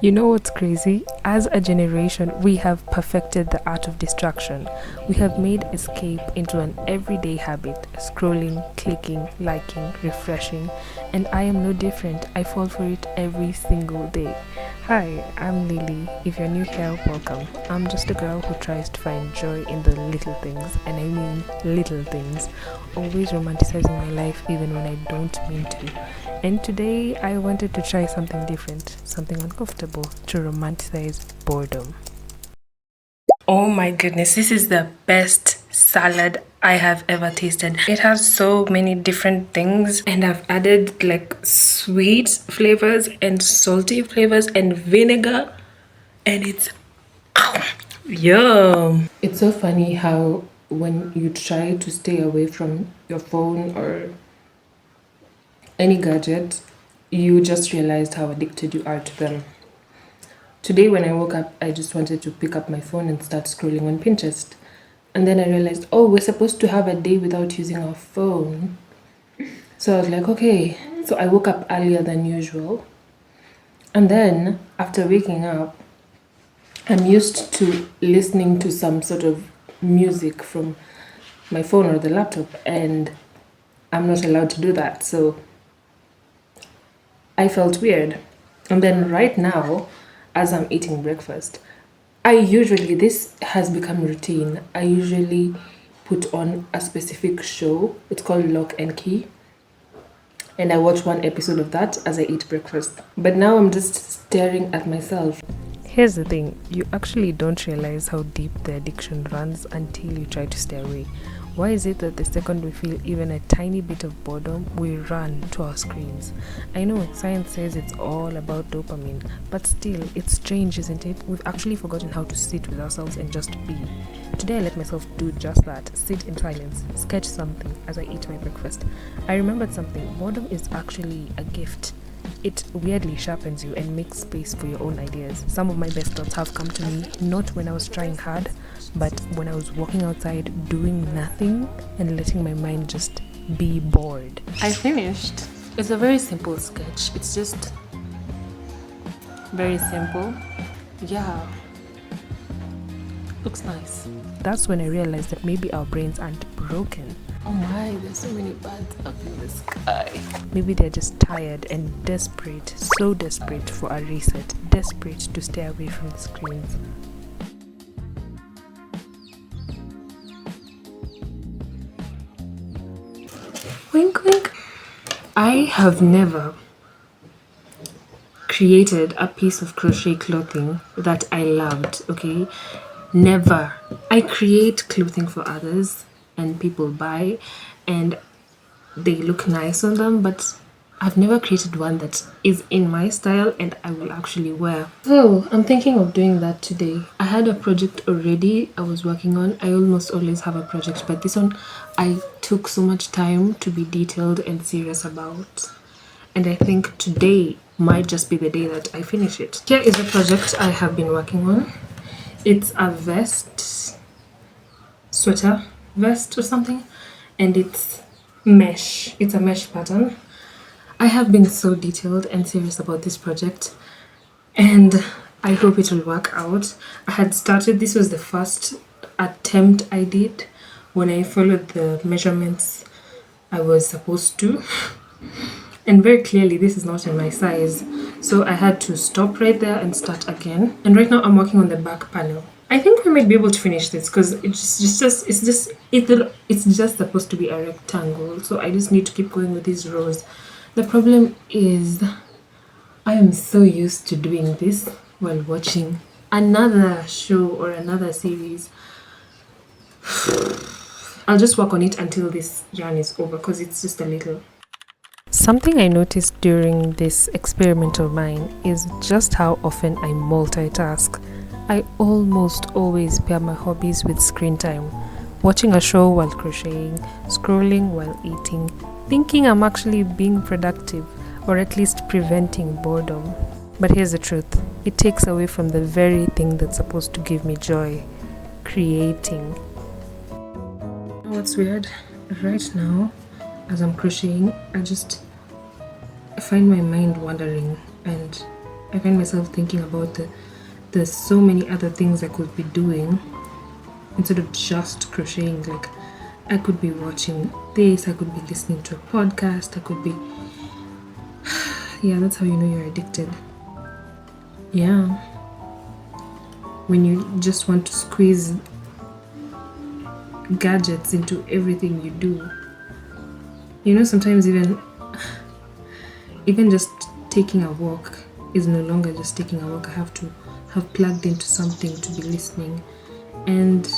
You know what's crazy? As a generation, we have perfected the art of distraction. We have made escape into an everyday habit scrolling, clicking, liking, refreshing, and I am no different. I fall for it every single day. Hi, I'm Lily. If you're new here, welcome. I'm just a girl who tries to find joy in the little things, and I mean little things, always romanticizing my life even when I don't mean to. And today I wanted to try something different, something uncomfortable, to romanticize boredom. Oh my goodness, this is the best salad I have ever tasted. It has so many different things, and I've added like sweet flavors and salty flavors and vinegar, and it's yum. It's so funny how when you try to stay away from your phone or any gadget, you just realized how addicted you are to them. Today, when I woke up, I just wanted to pick up my phone and start scrolling on Pinterest. And then I realized, oh, we're supposed to have a day without using our phone. So I was like, okay. So I woke up earlier than usual. And then, after waking up, I'm used to listening to some sort of music from my phone or the laptop, and I'm not allowed to do that. So I felt weird. And then right now, as I'm eating breakfast, this has become routine. I usually put on a specific show. It's called Lock and Key. And I watch one episode of that as I eat breakfast. But now I'm just staring at myself. Here's the thing, you actually don't realize how deep the addiction runs until you try to stay away. Why is it that the second we feel even a tiny bit of boredom, we run to our screens? I know science says it's all about dopamine, but still, it's strange, isn't it? We've actually forgotten how to sit with ourselves and just be. Today I let myself do just that, sit in silence, sketch something as I eat my breakfast. I remembered something, boredom is actually a gift. It weirdly sharpens you and makes space for your own ideas. Some of my best thoughts have come to me not when I was trying hard, but when I was walking outside doing nothing and letting my mind just be bored. I finished. It's a very simple sketch. It's just very simple. Yeah. Looks nice. That's when I realized that maybe our brains aren't broken. Oh my, there's so many birds up in the sky. Maybe they're just tired and desperate, so desperate for a reset, desperate to stay away from the screens. Wink, wink. I have never created a piece of crochet clothing that I loved, okay? Never. I create clothing for others and people buy and they look nice on them, but I've never created one that is in my style and I will actually wear. So I'm thinking of doing that today. I had a project already I was working on. I almost always have a project, but this one I took so much time to be detailed and serious about. And I think today might just be the day that I finish it. Here is a project I have been working on. It's a sweater vest or something, and it's mesh. It's a mesh pattern. I have been so detailed and serious about this project, and I hope it will work out. I had started, this was the first attempt I did when I followed the measurements I was supposed to. And very clearly, this is not in my size. So I had to stop right there and start again. And right now I'm working on the back panel. I think we might be able to finish this because it's just supposed to be a rectangle. So I just need to keep going with these rows. The problem is I am so used to doing this while watching another show or another series. I'll just work on it until this yarn is over because it's just a little. Something I noticed during this experiment of mine is just how often I multitask. I almost always pair my hobbies with screen time. Watching a show while crocheting, scrolling while eating, thinking I'm actually being productive or at least preventing boredom. But here's the truth, it takes away from the very thing that's supposed to give me joy, creating. What's weird? Right now, as I'm crocheting, I find my mind wandering and I find myself thinking about there's so many other things I could be doing instead of just crocheting. Like, I could be watching this, I could be listening to a podcast, I could be. Yeah, that's how you know you're addicted. Yeah. When you just want to squeeze gadgets into everything you do. Sometimes even just taking a walk is no longer just taking a walk. I have to have plugged into something to be listening. And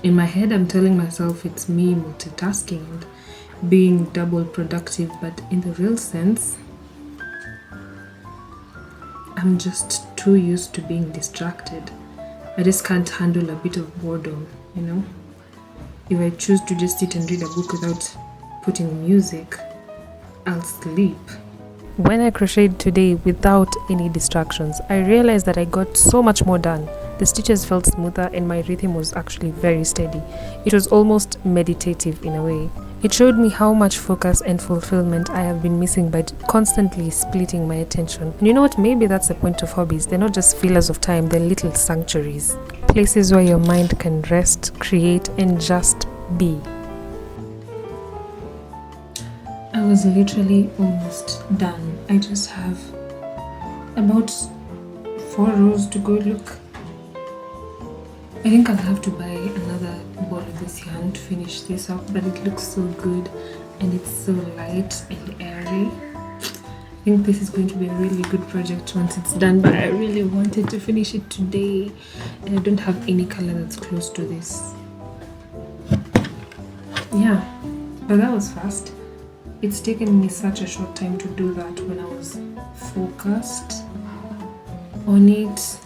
in my head, I'm telling myself it's me multitasking and being double productive, but in the real sense, I'm just too used to being distracted. I just can't handle a bit of boredom, If I choose to just sit and read a book without putting music, I'll sleep. When I crocheted today without any distractions, I realized that I got so much more done. The stitches felt smoother and my rhythm was actually very steady. It was almost meditative in a way. It showed me how much focus and fulfillment I have been missing by constantly splitting my attention. And you know what? Maybe that's the point of hobbies. They're not just fillers of time, they're little sanctuaries. Places where your mind can rest, create, and just be. I was literally almost done. I just have about 4 rows to go. Look, I think I'll have to buy another ball of this yarn to finish this up, but it looks so good and it's so light and airy. I think this is going to be a really good project once it's done, but I really wanted to finish it today and I don't have any color that's close to this. Yeah, but that was fast. It's taken me such a short time to do that when I was focused on it.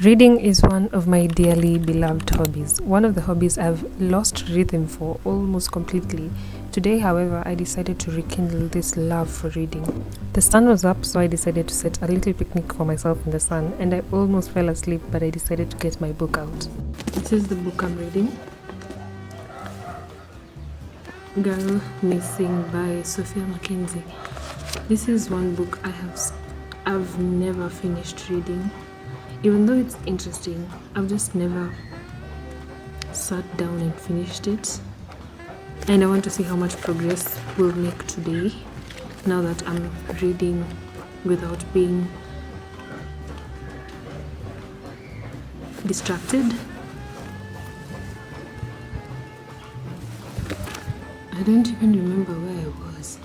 Reading is one of my dearly beloved hobbies. One of the hobbies I've lost rhythm for almost completely. Today, however, I decided to rekindle this love for reading. The sun was up, so I decided to set a little picnic for myself in the sun, and I almost fell asleep, but I decided to get my book out. This is the book I'm reading. Girl Missing by Sophia Mackenzie. This is one book I've never finished reading. Even though it's interesting, I've just never sat down and finished it. And I want to see how much progress we'll make today, now that I'm reading without being distracted. I don't even remember where I was.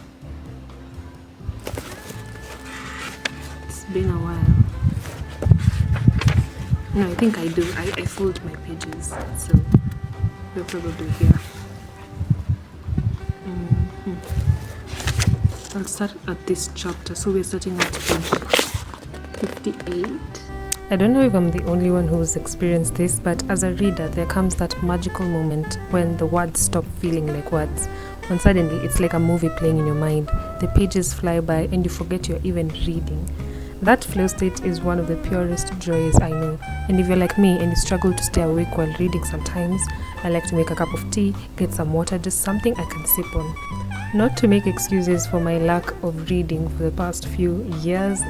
It's been a while. No, I think I do. I fold my pages, so they're probably here. I'll start at this chapter. So we're starting at page 58. I don't know if I'm the only one who's experienced this, but as a reader, there comes that magical moment when the words stop feeling like words. When suddenly it's like a movie playing in your mind. The pages fly by and you forget you're even reading. That flow state is one of the purest joys I know. And if you're like me and you struggle to stay awake while reading sometimes, I like to make a cup of tea, get some water, just something I can sip on. Not to make excuses for my lack of reading for the past few years,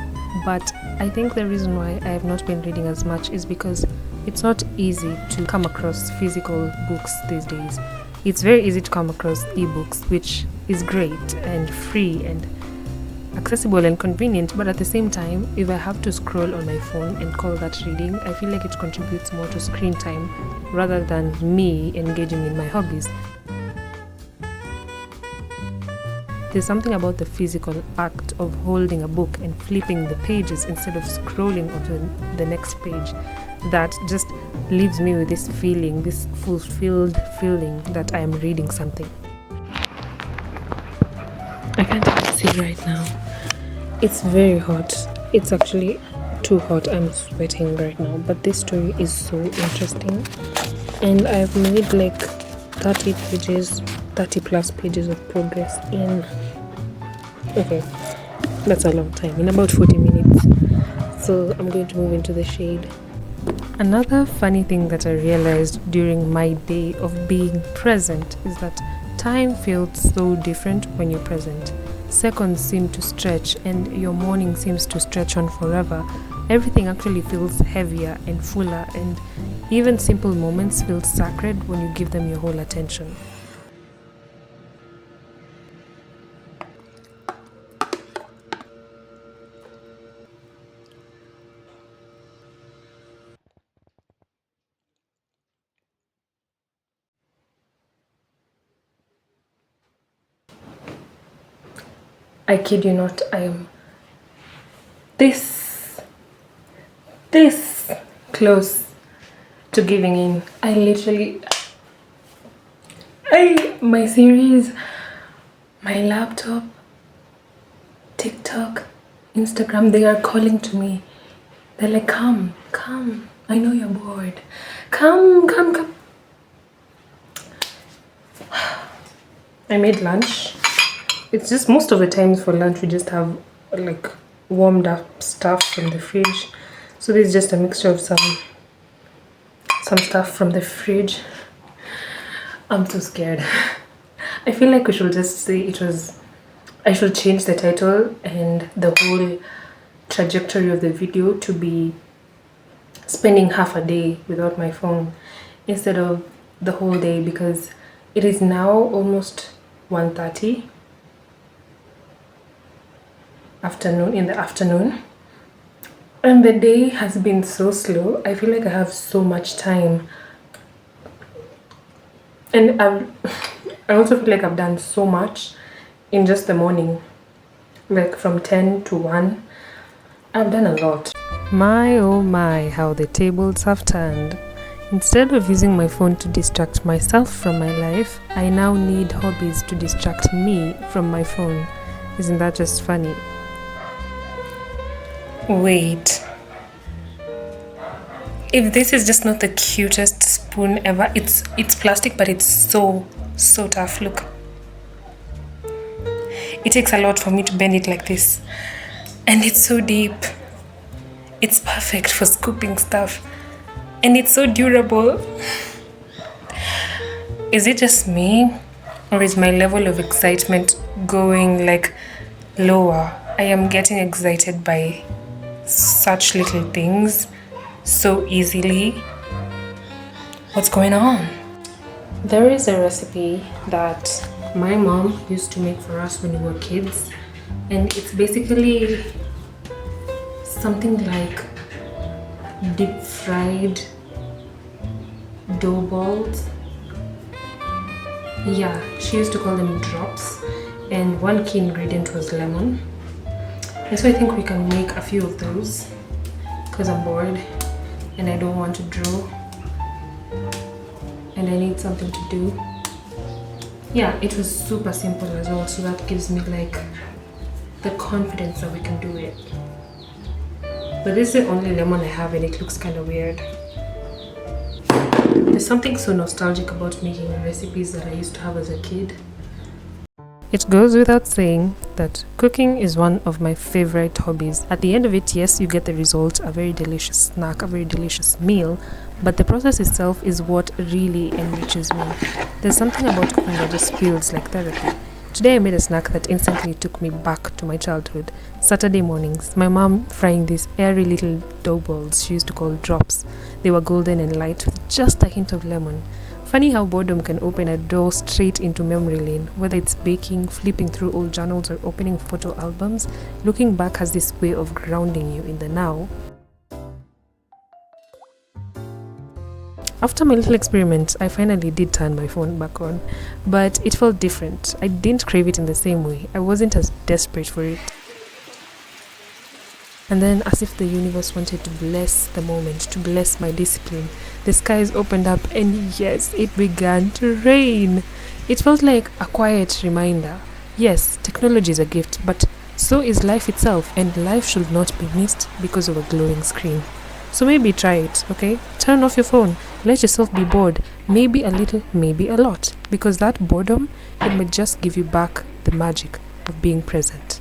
but I think the reason why I have not been reading as much is because it's not easy to come across physical books these days. It's very easy to come across ebooks, which is great and free and accessible and convenient, but at the same time, if I have to scroll on my phone and call that reading, I feel like it contributes more to screen time rather than me engaging in my hobbies. There's something about the physical act of holding a book and flipping the pages instead of scrolling onto the next page that just leaves me with this feeling, this fulfilled feeling that I am reading something. I can't even see right now. It's very hot. It's actually too hot. I'm sweating right now, but this story is so interesting. And I've made like 30 plus pages of progress in, okay, that's a long time, in about 40 minutes. So I'm going to move into the shade. Another funny thing that I realized during my day of being present is that time feels so different when you're present. seconds seem to stretch and your morning seems to stretch on forever. Everything actually feels heavier and fuller, and even simple moments feel sacred when you give them your whole attention. I kid you not, I am this close to giving in. My series, my laptop, TikTok, Instagram, they are calling to me. They're like, come, I know you're bored. Come. I made lunch. It's just most of the times for lunch we just have like warmed up stuff from the fridge. So this is just a mixture of some stuff from the fridge. I'm so scared. I feel like we should just say I should change the title and the whole trajectory of the video to be spending half a day without my phone instead of the whole day, because it is now almost 1:30 in the afternoon, and the day has been so slow. I feel like I have so much time, and I also feel like I've done so much in just the morning, like from 10 to 1. I've done a lot. My oh my, how the tables have turned. Instead of using my phone to distract myself from my life, I now need hobbies to distract me from my phone. Isn't that just funny? Wait. If this is just not the cutest spoon ever, it's plastic, but it's so tough. Look. It takes a lot for me to bend it like this. And it's so deep. It's perfect for scooping stuff. And it's so durable. Is it just me? Or is my level of excitement going like lower? I am getting excited by such little things so easily. What's going on? There is a recipe that my mom used to make for us when we were kids, and it's basically something like deep fried dough balls. Yeah, she used to call them drops, and one key ingredient was lemon. And so I think we can make a few of those because I'm bored and I don't want to draw and I need something to do. Yeah, it was super simple as well, so that gives me like the confidence that we can do it. But this is the only lemon I have and it looks kind of weird. There's something so nostalgic about making recipes that I used to have as a kid. It goes without saying that cooking is one of my favorite hobbies. At the end of it, yes, you get the result, a very delicious snack, a very delicious meal, but the process itself is what really enriches me. There's something about cooking that just feels like therapy. Today I made a snack that instantly took me back to my childhood. Saturday mornings, my mom frying these airy little dough balls she used to call drops. They were golden and light with just a hint of lemon. Funny how boredom can open a door straight into memory lane. Whether it's baking, flipping through old journals, or opening photo albums, looking back has this way of grounding you in the now. After my little experiment, I finally did turn my phone back on, but it felt different. I didn't crave it in the same way. I wasn't as desperate for it. And then, as if the universe wanted to bless the moment, to bless my discipline, the skies opened up and yes, it began to rain. It felt like a quiet reminder. Yes, technology is a gift, but so is life itself, and life should not be missed because of a glowing screen. So maybe try it, okay? Turn off your phone. Let yourself be bored. Maybe a little, maybe a lot. Because that boredom, it might just give you back the magic of being present.